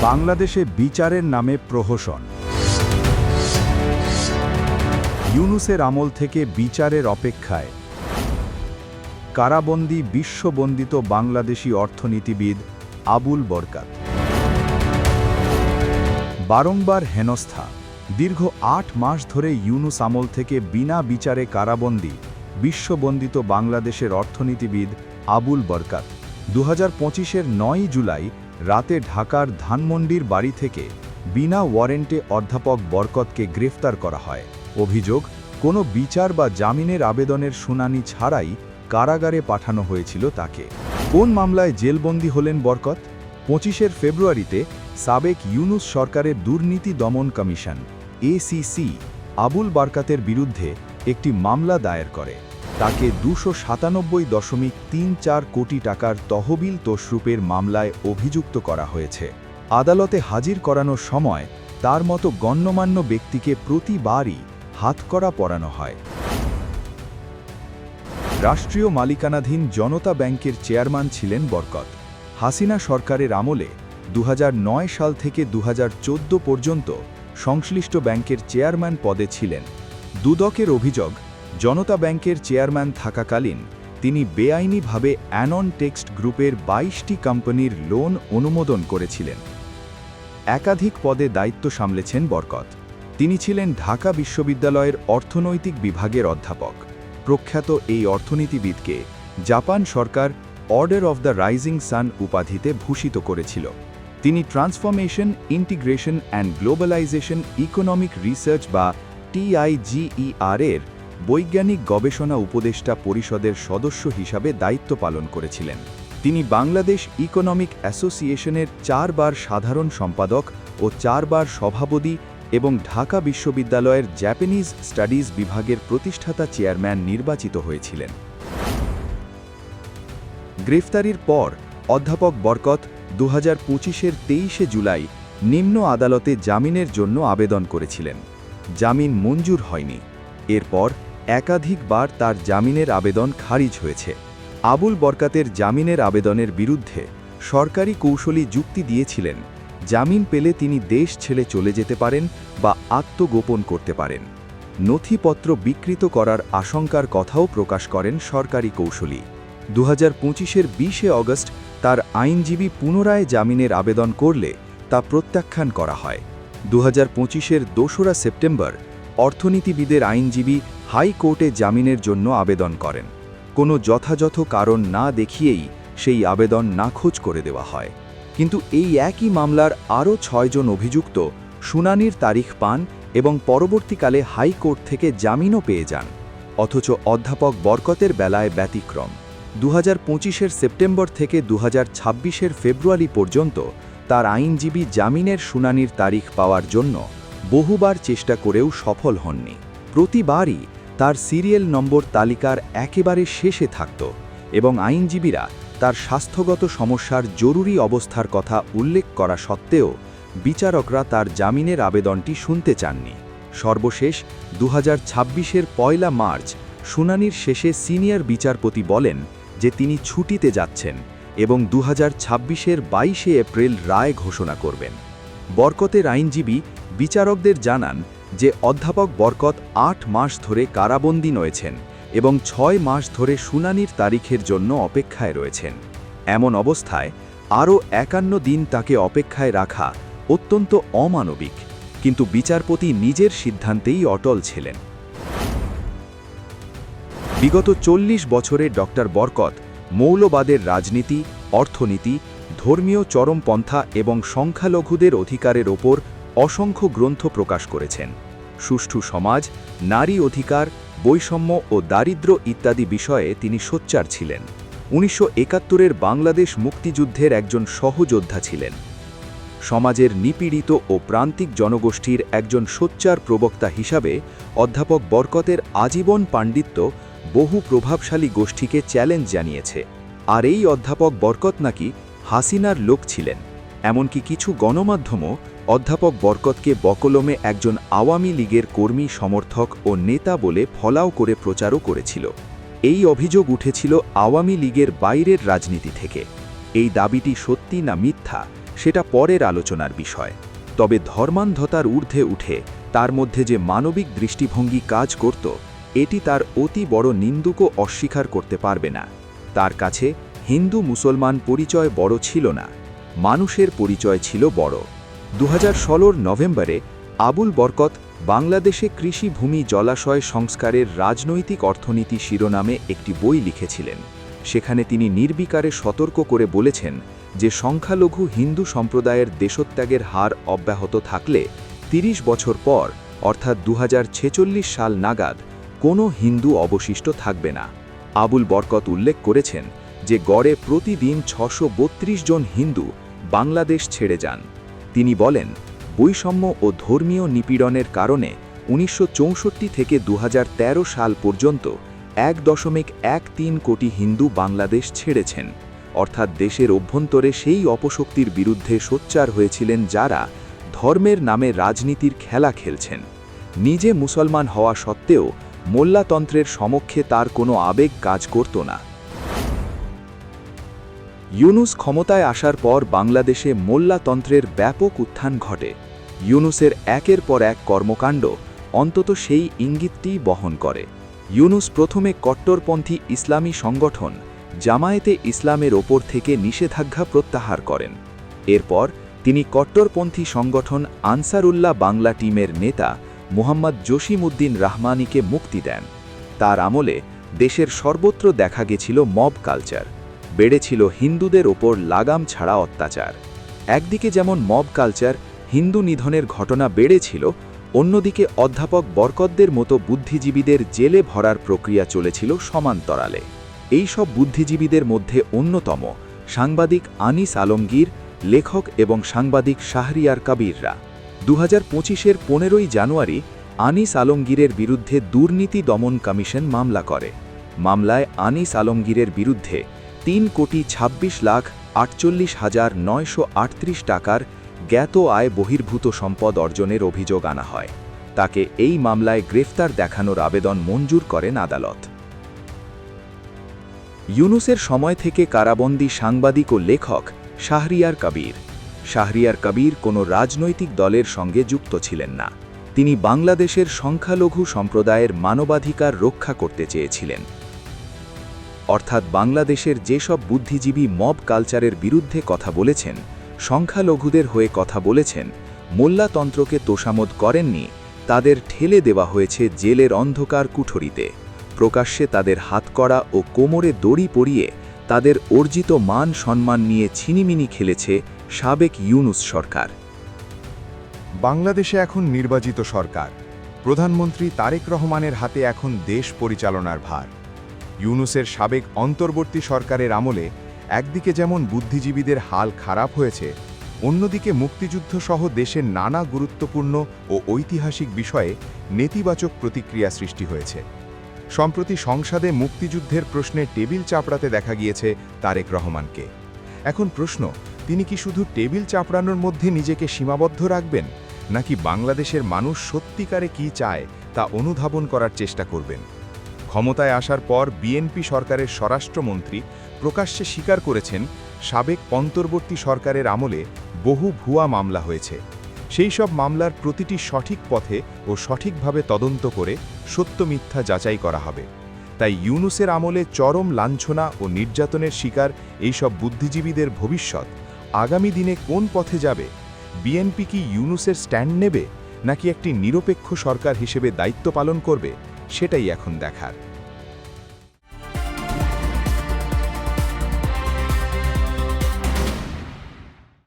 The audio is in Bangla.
বাংলাদেশে বিচারের নামে প্রহসন। ইউনূসের আমল থেকে বিচারের অপেক্ষায় কারাবন্দী বিশ্ববন্দিত বাংলাদেশি অর্থনীতিবিদ আবুল বরকাত। বারংবার হেনস্থা। দীর্ঘ ৮ মাস ধরে ইউনূস আমল থেকে বিনা বিচারে কারাবন্দী বিশ্ববন্দিত বাংলাদেশের অর্থনীতিবিদ আবুল বরকাত 2025-এর 9 জুলাই রাতে ঢাকার ধানমন্ডির বাড়ি থেকে বিনা ওয়ারেন্টে অধ্যাপক বরকতকে গ্রেফতার করা হয়। অভিযোগ, কোনো বিচার বা জামিনের আবেদনের শুনানি ছাড়াই কারাগারে পাঠানো হয়েছিল তাকে। কোন মামলায় জেলবন্দী হলেন বরকত? 25 ফেব্রুয়ারিতে সাবেক ইউনূস সরকারের দুর্নীতি দমন কমিশন ACC আবুল বরকাতের বিরুদ্ধে একটি মামলা দায়ের করে। তাকে 297.34 কোটি টাকার তহবিল তশরুপের মামলায় অভিযুক্ত করা হয়েছে। আদালতে হাজির করানোর সময় তার মতো গণ্যমান্য ব্যক্তিকে প্রতিবারই হাতকড়া পরানো হয়। রাষ্ট্রীয় মালিকানাধীন জনতা ব্যাংকের চেয়ারম্যান ছিলেন বরকত। হাসিনা সরকারের আমলে 2009 সাল থেকে 2014 পর্যন্ত সংশ্লিষ্ট ব্যাংকের চেয়ারম্যান পদে ছিলেন। দুদকের অভিযোগ, জনতা ব্যাংকের চেয়ারম্যান থাকাকালীন তিনি বেআইনিভাবে অ্যানন টেক্সট গ্রুপের 22টি কোম্পানির লোন অনুমোদন করেছিলেন। একাধিক পদে দায়িত্ব সামলেছেন বরকত। তিনি ছিলেন ঢাকা বিশ্ববিদ্যালয়ের অর্থনৈতিক বিভাগের অধ্যাপক। প্রখ্যাত এই অর্থনীতিবিদকে জাপান সরকার order of the rising sun উপাধিতে ভূষিত করেছিল। তিনি transformation, integration and globalisation economic research বা TIGER এর বৈজ্ঞানিক গবেষণা উপদেষ্টা পরিষদের সদস্য হিসাবে দায়িত্ব পালন করেছিলেন। তিনি বাংলাদেশ ইকোনমিক অ্যাসোসিয়েশনের 4 বার সাধারণ সম্পাদক ও 4 বার সভাপতি এবং ঢাকা বিশ্ববিদ্যালয়ের জাপানিজ স্টাডিজ বিভাগের প্রতিষ্ঠাতা চেয়ারম্যান নির্বাচিত হয়েছিলেন। গ্রেফতারির পর অধ্যাপক বরকত 2025-এর 23 জুলাই নিম্ন আদালতে জামিনের জন্য আবেদন করেছিলেন। জামিন মঞ্জুর হয়নি। এরপর একাধিকবার তার জামিনের আবেদন খারিজ হয়েছে। আবুল বরকাতের জামিনের আবেদনের বিরুদ্ধে সরকারি কৌঁসুলি যুক্তি দিয়েছিলেন, জামিন পেলে তিনি দেশ ছেড়ে চলে যেতে পারেন বা আত্মগোপন করতে পারেন। নথিপত্র বিকৃত করার আশঙ্কার কথাও প্রকাশ করেন সরকারি কৌঁসুলি। 2025-এর 20 আগস্ট তার আইনজীবী পুনরায় জামিনের আবেদন করলে তা প্রত্যাখ্যান করা হয়। 2025-এর 2 সেপ্টেম্বর অর্থনীতিবিদের আইনজীবী হাইকোর্টে জামিনের জন্য আবেদন করেন। কোনো যথাযথ কারণ না দেখিয়েই সেই আবেদন নাকচ করে দেওয়া হয়। কিন্তু এই একই মামলার আরও 6 জন অভিযুক্ত শুনানির তারিখ পান এবং পরবর্তীকালে হাইকোর্ট থেকে জামিনও পেয়ে যান। অথচ অধ্যাপক বরকতের বেলায় ব্যতিক্রম। 2025-এর সেপ্টেম্বর থেকে 2026-এর ফেব্রুয়ারি পর্যন্ত তার আইনজীবী জামিনের শুনানির তারিখ পাওয়ার জন্য বহুবার চেষ্টা করেও সফল হননি। প্রতিবারই তার সিরিয়াল নম্বর তালিকার একেবারে শেষে থাকত এবং আইনজীবীরা তার স্বাস্থ্যগত সমস্যার জরুরি অবস্থার কথা উল্লেখ করা সত্ত্বেও বিচারকরা তার জামিনের আবেদনটি শুনতে চাননি। সর্বশেষ 2026-এর 1 মার্চ শুনানির শেষে সিনিয়র বিচারপতি বলেন যে তিনি ছুটিতে যাচ্ছেন এবং 2026-এর 22 এপ্রিল রায় ঘোষণা করবেন। বরকতের আইনজীবী বিচারকদের জানান যে অধ্যাপক বরকত 8 মাস ধরে কারাবন্দী রয়েছেন এবং 6 মাস ধরে শুনানির তারিখের জন্য অপেক্ষায় রয়েছেন। এমন অবস্থায় আরও 51 দিন তাকে অপেক্ষায় রাখা অত্যন্ত অমানবিক, কিন্তু বিচারপতি নিজের সিদ্ধান্তেই অটল ছিলেন। বিগত 40 বছরে ডক্টর বরকত মৌলবাদের রাজনীতি, অর্থনীতি, ধর্মীয় চরমপন্থা এবং সংখ্যালঘুদের অধিকারের ওপর অসংখ্য গ্রন্থ প্রকাশ করেছেন। সুষ্ঠু সমাজ, নারী অধিকার, বৈষম্য ও দারিদ্র্য ইত্যাদি বিষয়ে তিনি সোচ্চার ছিলেন। 1971-এর বাংলাদেশ মুক্তিযুদ্ধের একজন সহযোদ্ধা ছিলেন। সমাজের নিপীড়িত ও প্রান্তিক জনগোষ্ঠীর একজন সোচ্চার প্রবক্তা হিসাবে অধ্যাপক বরকতের আজীবন পাণ্ডিত্য বহু প্রভাবশালী গোষ্ঠীকে চ্যালেঞ্জ জানিয়েছে। আর এই অধ্যাপক বরকত নাকি হাসিনার লোক ছিলেন। এমনকি কিছু গণমাধ্যমও অধ্যাপক বরকতকে বকলমে একজন আওয়ামী লীগের কর্মী, সমর্থক ও নেতা বলে ফলাও করে প্রচারও করেছিল। এই অভিযোগ উঠেছিল আওয়ামী লীগের বাইরের রাজনীতি থেকে। এই দাবিটি সত্যি না মিথ্যা সেটা পরের আলোচনার বিষয়। তবে ধর্মান্ধতার ঊর্ধ্বে উঠে তার মধ্যে যে মানবিক দৃষ্টিভঙ্গি কাজ করত, এটি তার অতি বড় নিন্দুকও অস্বীকার করতে পারবে না। তার কাছে হিন্দু মুসলমান পরিচয় বড় ছিল না, মানুষের পরিচয় ছিল বড়। 2016 নভেম্বরে আবুল বরকত বাংলাদেশে কৃষিভূমি জলাশয় সংস্কারের রাজনৈতিক অর্থনীতি শিরোনামে একটি বই লিখেছিলেন। সেখানে তিনি নির্বিকারে সতর্ক করে বলেছেন যে সংখ্যালঘু হিন্দু সম্প্রদায়ের দেশত্যাগের হার অব্যাহত থাকলে 30 বছর পর অর্থাৎ 2046 সাল নাগাদ কোনো হিন্দু অবশিষ্ট থাকবে না। আবুল বরকত উল্লেখ করেছেন যে গড়ে প্রতিদিন 632 জন হিন্দু বাংলাদেশ ছেড়ে যান। তিনি বলেন, বৈষম্য ও ধর্মীয় নিপীড়নের কারণে 1964 থেকে 2013 সাল পর্যন্ত 1.13 কোটি হিন্দু বাংলাদেশ ছেড়েছেন। অর্থাৎ দেশের অভ্যন্তরে সেই অপশক্তির বিরুদ্ধে সোচ্চার হয়েছিলেন যারা ধর্মের নামে রাজনীতির খেলা খেলছেন। নিজে মুসলমান হওয়া সত্ত্বেও মোল্লাতন্ত্রের সমক্ষে তার কোনো আবেগ কাজ করত না। ইউনুস ক্ষমতায় আসার পর বাংলাদেশে মোল্লাতন্ত্রের ব্যাপক উত্থান ঘটে। ইউনুসের একের পর এক কর্মকাণ্ড অন্তত সেই ইঙ্গিতটিই বহন করে। ইউনুস প্রথমে কট্টরপন্থী ইসলামী সংগঠন জামায়াতে ইসলামের ওপর থেকে নিষেধাজ্ঞা প্রত্যাহার করেন। এরপর তিনি কট্টরপন্থী সংগঠন আনসারুল্লাহ বাংলা টিমের নেতা মোহাম্মদ জসিমউদ্দিন রাহমানীকে মুক্তি দেন। তার আমলে দেশের সর্বত্র দেখা গেছিল মব কালচার, বেড়েছিল হিন্দুদের ওপর লাগাম ছাড়া অত্যাচার। একদিকে যেমন মব কালচার, হিন্দু নিধনের ঘটনা বেড়েছিল, অন্যদিকে অধ্যাপক বরকতদের মতো বুদ্ধিজীবীদের জেলে ভরার প্রক্রিয়া চলেছিল সমান্তরালে। এই সব বুদ্ধিজীবীদের মধ্যে অন্যতম সাংবাদিক আনিস আলমগীর, লেখক এবং সাংবাদিক শাহরিয়ার কবিররা। 2025-এর 15 জানুয়ারি আনিস আলমগীরের বিরুদ্ধে দুর্নীতি দমন কমিশন মামলা করে। মামলায় আনিস আলমগীরের বিরুদ্ধে 3,26,48,938 টাকার জ্ঞাত আয় বহির্ভূত সম্পদ অর্জনের অভিযোগ আনা হয়। তাকে এই মামলায় গ্রেফতার দেখানোর আবেদন মঞ্জুর করেন আদালত। ইউনুসের সময় থেকে কারাবন্দী সাংবাদিক ও লেখক শাহরিয়ার কবির। শাহরিয়ার কবির কোনো রাজনৈতিক দলের সঙ্গে যুক্ত ছিলেন না। তিনি বাংলাদেশের সংখ্যালঘু সম্প্রদায়ের মানবাধিকার রক্ষা করতে চেয়েছিলেন। অর্থাৎ বাংলাদেশের যেসব বুদ্ধিজীবী মব কালচারের বিরুদ্ধে কথা বলেছেন, সংখ্যালঘুদের হয়ে কথা বলেছেন, মোল্লাতন্ত্রকে তোষামোদ করেননি, তাদের ঠেলে দেওয়া হয়েছে জেলের অন্ধকার কুঠরিতে। প্রকাশ্যে তাদের হাতকড়া ও কোমরে দড়ি পরিয়ে তাদের অর্জিত মান সম্মান নিয়ে ছিনিমিনি খেলেছে সাবেক ইউনুস সরকার। বাংলাদেশে এখন নির্বাচিত সরকার, প্রধানমন্ত্রী তারেক রহমানের হাতে এখন দেশ পরিচালনার ভার। ইউনুসের সাবেক অন্তর্বর্তী সরকারের আমলে একদিকে যেমন বুদ্ধিজীবীদের হাল খারাপ হয়েছে, অন্যদিকে মুক্তিযুদ্ধসহ দেশের নানা গুরুত্বপূর্ণ ও ঐতিহাসিক বিষয়ে নেতিবাচক প্রতিক্রিয়া সৃষ্টি হয়েছে। সম্প্রতি সংসদে মুক্তিযুদ্ধের প্রশ্নে টেবিল চাপড়াতে দেখা গিয়েছে তারেক রহমানকে। এখন প্রশ্ন, তিনি কি শুধু টেবিল চাপড়ানোর মধ্যে নিজেকে সীমাবদ্ধ রাখবেন, নাকি বাংলাদেশের মানুষ সত্যিকারে কি চায় তা অনুধাবন করার চেষ্টা করবেন? ক্ষমতায় আসার পর বিএনপি সরকারের স্বরাষ্ট্রমন্ত্রী প্রকাশ্যে স্বীকার করেছেন, সাবেক অন্তর্বর্তী সরকারের আমলে বহু ভুয়া মামলা হয়েছে। সেই সব মামলার প্রতিটি সঠিক পথে ও সঠিকভাবে তদন্ত করে সত্য মিথ্যা যাচাই করা হবে। তাই ইউনুসের আমলে চরম লাঞ্ছনা ও নির্যাতনের শিকার এইসব বুদ্ধিজীবীদের ভবিষ্যৎ আগামী দিনে কোন পথে যাবে? বিএনপি কি ইউনুসের স্ট্যান্ড নেবে, নাকি একটি নিরপেক্ষ সরকার হিসেবে দায়িত্ব পালন করবে? সেটাই এখন দেখার।